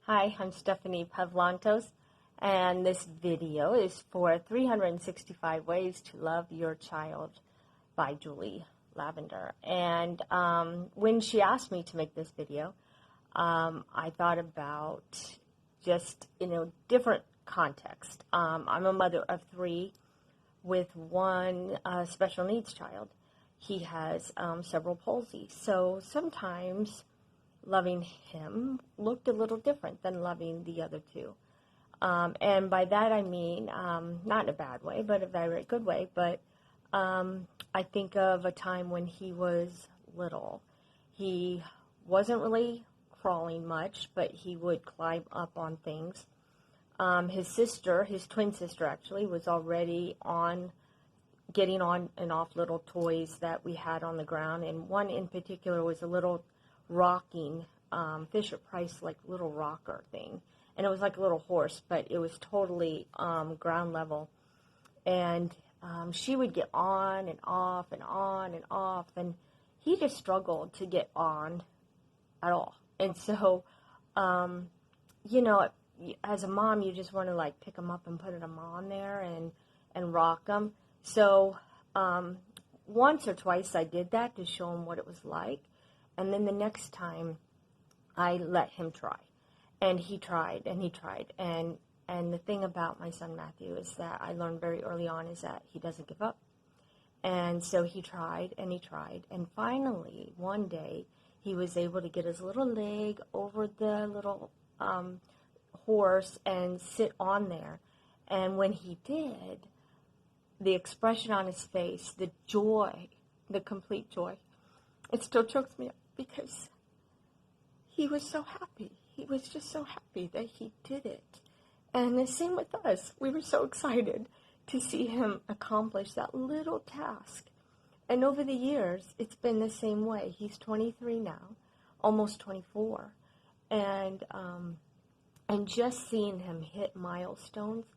Hi, I'm Stephanie Pavlantos, and this video is for 365 Ways to Love Your Child by Julie Lavender. And when she asked me to make this video, I thought about just, different context. I'm a mother of three with one special needs child. He has cerebral palsy, so sometimes loving him looked a little different than loving the other two. And by that I mean, not in a bad way, but a very good way, but I think of a time when he was little. He wasn't really crawling much, but he would climb up on things. His sister, his twin sister actually, was already getting on and off little toys that we had on the ground, and one in particular was a little rocking Fisher-Price like little rocker thing, and it was like a little horse, but it was totally ground level, and she would get on and off and on and off, and he just struggled to get on at all. And so as a mom, you just want to like pick him up and put him on there and rock him. So once or twice I did that to show him what it was like. And then the next time, I let him try. And he tried, and he tried. And the thing about my son Matthew is that I learned very early on is that he doesn't give up. And so he tried, and he tried. And finally, one day, he was able to get his little leg over the little horse and sit on there. And when he did, the expression on his face, the joy, the complete joy, it still chokes me up. Because he was so happy. He was just so happy that he did it. And the same with us. We were so excited to see him accomplish that little task. And over the years, it's been the same way. He's 23 now, almost 24. And just seeing him hit milestones.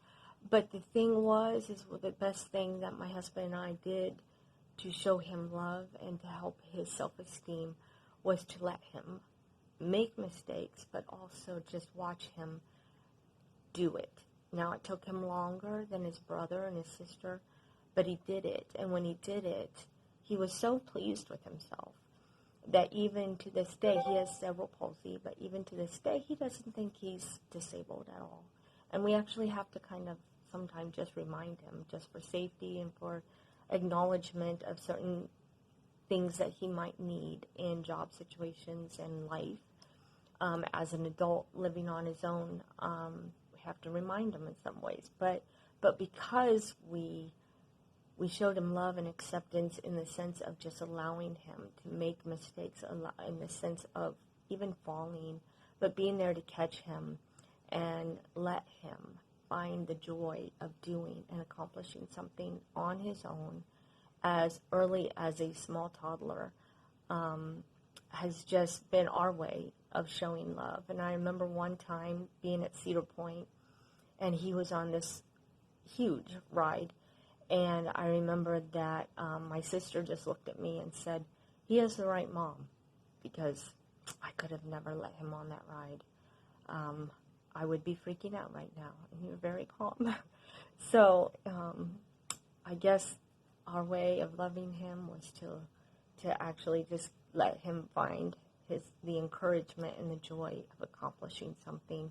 But the thing is the best thing that my husband and I did to show him love and to help his self-esteem was to let him make mistakes, but also just watch him do it. Now, it took him longer than his brother and his sister, but he did it. And when he did it, he was so pleased with himself that even to this day, he has cerebral palsy, but even to this day, he doesn't think he's disabled at all. And we actually have to kind of sometimes just remind him, just for safety and for acknowledgement of certain things that he might need in job situations and life. As an adult living on his own, we have to remind him in some ways. But because we showed him love and acceptance in the sense of just allowing him to make mistakes, in the sense of even falling, but being there to catch him and let him find the joy of doing and accomplishing something on his own as early as a small toddler, has just been our way of showing love. And I remember one time being at Cedar Point, and he was on this huge ride, and I remember that my sister just looked at me and said, "He has the right mom," because I could have never let him on that ride. I would be freaking out right now, and you were very calm. So I guess our way of loving him was to actually just let him find the encouragement and the joy of accomplishing something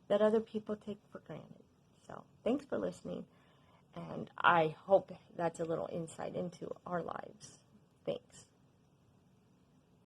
that other people take for granted. So thanks for listening, and I hope that's a little insight into our lives. Thanks.